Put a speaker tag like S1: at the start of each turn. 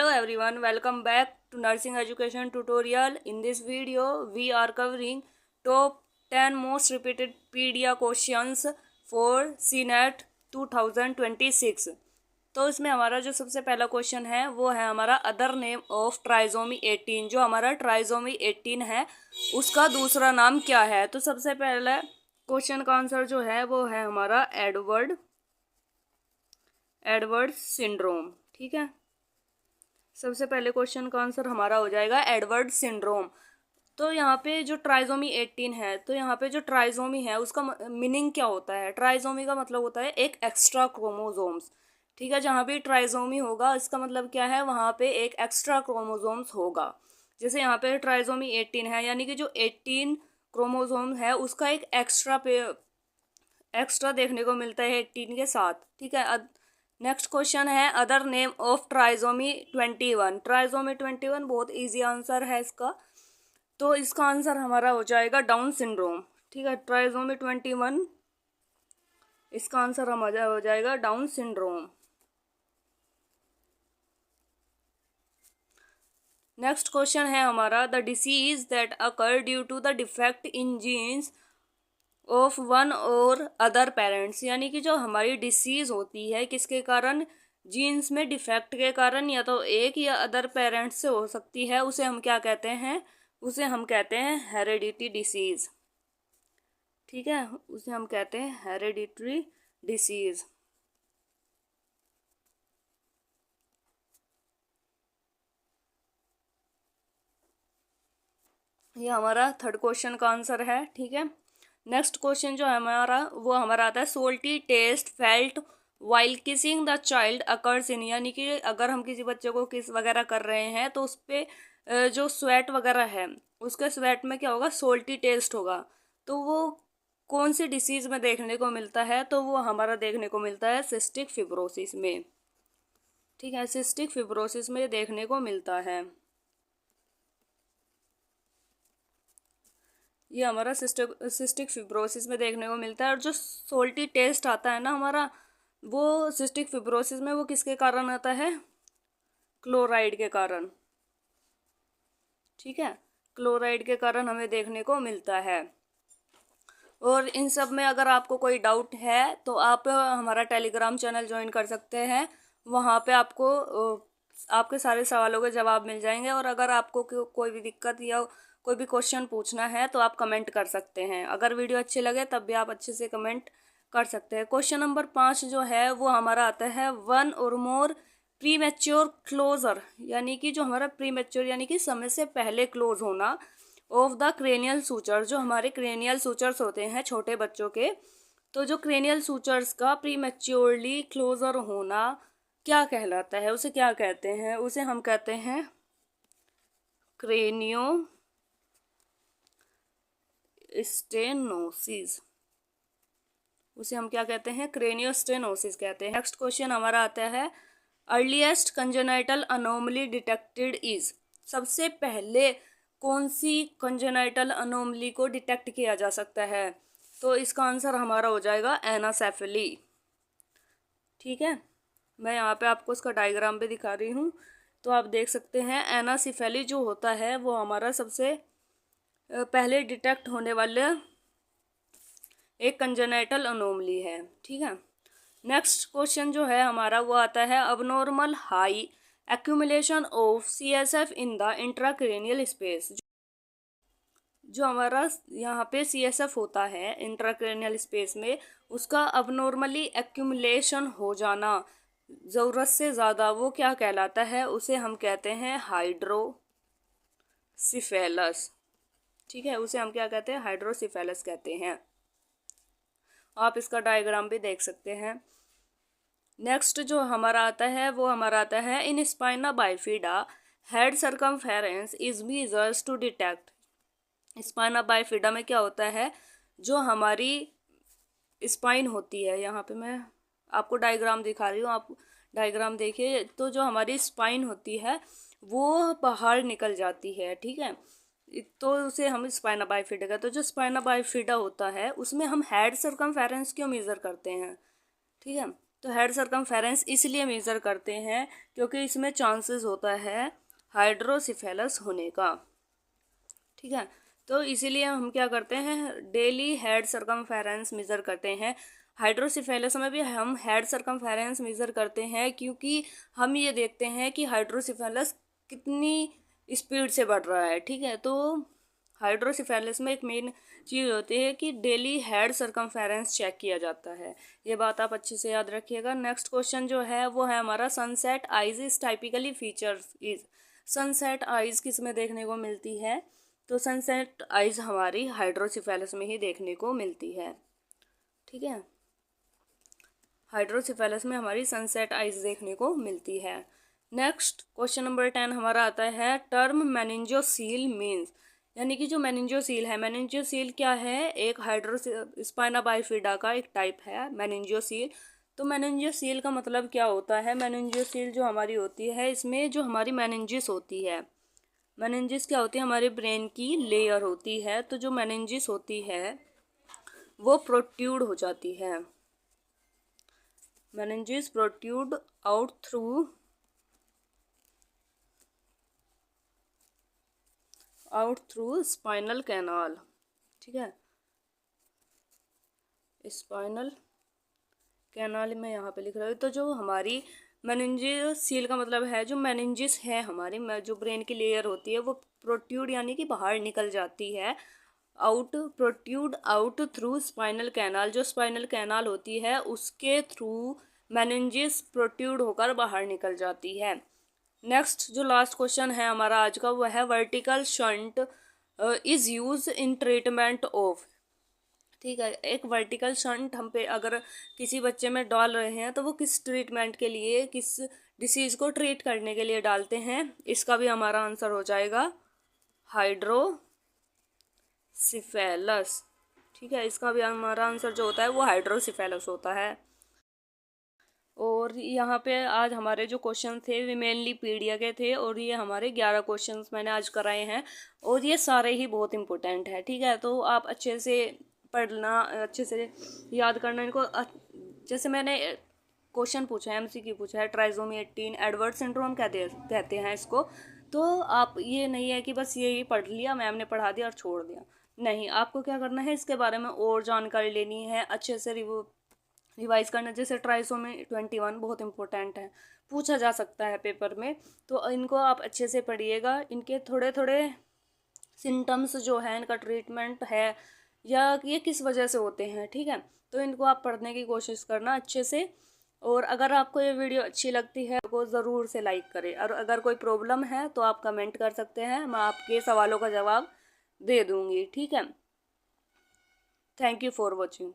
S1: Hello everyone, welcome back to Nursing Education Tutorial. In this video, we are covering top 10 most repeated PDA questions for CNET 2026. तो इसमें हमारा जो सबसे पहला question है वो है हमारा अदर नेम ऑफ ट्राइजोमी 18। जो हमारा ट्राइजोमी 18 है उसका दूसरा नाम क्या है। तो सबसे पहला क्वेश्चन का आंसर जो है वो है हमारा एडवर्ड सिंड्रोम। ठीक है, सबसे पहले क्वेश्चन का आंसर हमारा हो जाएगा एडवर्ड सिंड्रोम। तो यहाँ पे जो ट्राइजोमी 18 है, तो यहाँ पे जो ट्राइजोमी है उसका मीनिंग क्या होता है। ट्राइजोमी का मतलब होता है एक एक्स्ट्रा क्रोमोजोम्स। ठीक है, जहाँ भी ट्राइजोमी होगा इसका मतलब क्या है, वहाँ पे एक एक्स्ट्रा क्रोमोजोम्स होगा। जैसे यहाँ पे ट्राइजोमी 18 है यानी कि जो 18 क्रोमोजोम है उसका एक एक्स्ट्रा देखने को मिलता है 18 के साथ। ठीक है, नेक्स्ट क्वेश्चन है other name of trisomy 21। Trisomy 21 बहुत इजी आंसर है इसका, तो इसका आंसर हमारा हो जाएगा डाउन सिंड्रोम। ठीक है, ट्राइजोमी 21 इसका आंसर हमारा हो जाएगा डाउन सिंड्रोम। नेक्स्ट क्वेश्चन है हमारा the disease that occur due to the defect in genes of one और अदर पेरेंट्स। यानी कि जो हमारी डिसीज होती है किसके कारण, जीन्स में डिफेक्ट के कारण, या तो एक या अदर पेरेंट्स से हो सकती है, उसे हम क्या कहते हैं, उसे हम कहते हैं हेरेडिटी डिसीज। ठीक है, उसे हम कहते हैं हेरेडिटरी डिसीज। ये हमारा थर्ड क्वेश्चन का आंसर है। ठीक है, नेक्स्ट क्वेश्चन जो है हमारा वो हमारा आता है salty taste felt while kissing the child occurs in. यानी कि अगर हम किसी बच्चे को किस वगैरह कर रहे हैं तो उस पर जो स्वेट वगैरह है उसके स्वेट में क्या होगा, सोल्टी टेस्ट होगा। तो वो कौन सी डिसीज में देखने को मिलता है, तो वो हमारा देखने को मिलता है सिस्टिक फिब्रोसिस में। ठीक है, सिस्टिक फिब्रोसिस में देखने को मिलता है। ये हमारा सिस्टिक फिब्रोसिस में देखने को मिलता है। और जो सोल्टी टेस्ट आता है ना हमारा, वो सिस्टिक फिब्रोसिस में वो किसके कारण आता है, क्लोराइड के कारण। ठीक है, क्लोराइड के कारण हमें देखने को मिलता है। और इन सब में अगर आपको कोई डाउट है तो आप हमारा टेलीग्राम चैनल ज्वाइन कर सकते हैं। वहाँ पे आपको आपके सारे सवालों के जवाब मिल जाएंगे। और अगर आपको कोई भी दिक्कत या कोई भी क्वेश्चन पूछना है तो आप कमेंट कर सकते हैं। अगर वीडियो अच्छी लगे तब भी आप अच्छे से कमेंट कर सकते हैं। क्वेश्चन नंबर 5 जो है वो हमारा आता है वन और मोर प्री मैच्योर क्लोजर। यानी कि जो हमारा प्री मैच्योर यानी कि समय से पहले क्लोज होना ऑफ द क्रेनियल सूचर। जो हमारे क्रेनियल सूचर्स होते हैं छोटे बच्चों के, तो जो क्रेनियल सूचर्स का प्री मैच्योरली क्लोजर होना क्या कहलाता है, उसे क्या कहते हैं, उसे हम कहते हैं क्रेनियो स्टेनोसिस। उसे हम क्या कहते हैं, क्रेनियोस्टेनोसिस कहते हैं। नेक्स्ट क्वेश्चन हमारा आता है earliest congenital anomaly detected is. सबसे पहले कौन सी कंजेनाइटल अनोमली को डिटेक्ट किया जा सकता है, तो इसका आंसर हमारा हो जाएगा एनासेफली। ठीक है, मैं यहाँ पे आपको इसका डायग्राम भी दिखा रही हूँ, तो आप देख सकते हैं एनासेफली जो होता है वो हमारा सबसे पहले डिटेक्ट होने वाले एक कंजेनाइटल अनोमली है। ठीक है, नेक्स्ट क्वेश्चन जो है हमारा वो आता है abnormal high accumulation of CSF in the intracranial space. जो हमारा यहाँ पे CSF होता है इंट्राक्रेनियल स्पेस में, उसका अबनॉर्मली एक्यूमुलेशन हो जाना ज़रूरत से ज़्यादा, वो क्या कहलाता है, उसे हम कहते हैं हाइड्रोसिफेलस। ठीक है, उसे हम क्या कहते हैं, हाइड्रोसिफेलस कहते हैं। आप इसका डायग्राम भी देख सकते हैं। नेक्स्ट जो हमारा आता है वो हमारा आता है in spina bifida head circumference is measures to detect. Spina bifida में क्या होता है, जो हमारी स्पाइन होती है, यहाँ पे मैं आपको डायग्राम दिखा रही हूँ, आप डायग्राम देखिए। तो जो हमारी स्पाइन होती है वो बाहर निकल जाती है। ठीक है, तो उसे हम स्पाइना बाइफिडा का, तो जो स्पाइना बाइफिडा होता है उसमें हम हेड सर्कमफेरेंस क्यों मेज़र करते हैं। ठीक है, तो हेड सर्कमफेरेंस इसलिए मेज़र करते हैं क्योंकि इसमें चांसेस होता है हाइड्रोसिफेलस होने का, ठीक है। तो इसीलिए हम क्या करते हैं, डेली हेड सर्कमफेरेंस मेज़र करते हैं। हाइड्रोसिफेलस में भी हम हेड सर्कमफेरेंस मेज़र करते हैं क्योंकि हम ये देखते हैं कि हाइड्रोसिफेलस कितनी स्पीड से बढ़ रहा है, ठीक है। तो हाइड्रोसिफेलस में एक मेन चीज़ होती है कि डेली हेड सर्कमफेरेंस चेक किया जाता है। ये बात आप अच्छे से याद रखिएगा। नेक्स्ट क्वेश्चन जो है वो है हमारा sunset eyes is typically features is. Sunset eyes किस में देखने को मिलती है, तो सनसेट आइज हमारी हाइड्रोसिफेलस में ही देखने को मिलती है, ठीक है। हाइड्रोसिफेलस में हमारी सनसेट आइज देखने को मिलती है। नेक्स्ट क्वेश्चन नंबर 10 हमारा आता है टर्म मेनिंजोसील मीन्स, यानी कि जो मेनिंजोसील है, मेनिंजोसील क्या है, एक स्पाइना बाइफिडा का एक टाइप है मेनिंजोसील। तो मेनिंजोसील का मतलब क्या होता है, मेनिंजोसील जो हमारी होती है इसमें जो हमारी मेनिंजिस होती है, मेनिंजिस क्या होती है, हमारे ब्रेन की लेयर होती है। तो जो मेनिंजिस होती है वो प्रोट्यूड हो जाती है, meninges protrude out through spinal canal, ठीक है। स्पाइनल कैनाल में यहाँ पे लिख रहा हूँ। तो जो हमारी मेनिंजिस का मतलब है जो मेनिंजिस है हमारी, जो ब्रेन की लेयर होती है वो प्रोट्यूड यानी कि बाहर निकल जाती है, protrude out through spinal canal, जो स्पाइनल कैनाल होती है उसके थ्रू मेनिंजिस प्रोट्यूड होकर बाहर निकल जाती है। नेक्स्ट जो लास्ट क्वेश्चन है हमारा आज का वो है vertical shunt is use in treatment of, ठीक है। एक वर्टिकल शंट हम पे अगर किसी बच्चे में डाल रहे हैं तो वो किस ट्रीटमेंट के लिए, किस डिसीज़ को ट्रीट करने के लिए डालते हैं, इसका भी हमारा आंसर हो जाएगा हाइड्रोसिफेलस, ठीक है। इसका भी हमारा आंसर जो होता है वो हाइड्रोसिफेलस होता है। और यहाँ पे आज हमारे जो क्वेश्चन थे वे मेनली पीडिया के थे और ये हमारे 11 क्वेश्चंस मैंने आज कराए हैं और ये सारे ही बहुत इंपॉर्टेंट है, ठीक है। तो आप अच्छे से पढ़ना, अच्छे से याद करना इनको। जैसे मैंने क्वेश्चन पूछा है, एमसीक्यू पूछा है, ट्राइसोमी 18 एडवर्ड सिंड्रोम कहते हैं इसको। तो आप ये नहीं है कि बस यही पढ़ लिया, मैम ने पढ़ा दिया और छोड़ दिया, नहीं। आपको क्या करना है, इसके बारे में और जानकारी लेनी है, अच्छे से रिवाइज करना। जैसे ट्राइसोमी 21 बहुत इंपॉर्टेंट है, पूछा जा सकता है पेपर में, तो इनको आप अच्छे से पढ़िएगा। इनके थोड़े थोड़े सिम्टम्स जो है, इनका ट्रीटमेंट है या ये किस वजह से होते हैं, ठीक है। तो इनको आप पढ़ने की कोशिश करना अच्छे से। और अगर आपको ये वीडियो अच्छी लगती है तो ज़रूर से लाइक करें, और अगर कोई प्रॉब्लम है तो आप कमेंट कर सकते हैं, मैं आपके सवालों का जवाब दे दूँगी, ठीक है। Thank you for watching.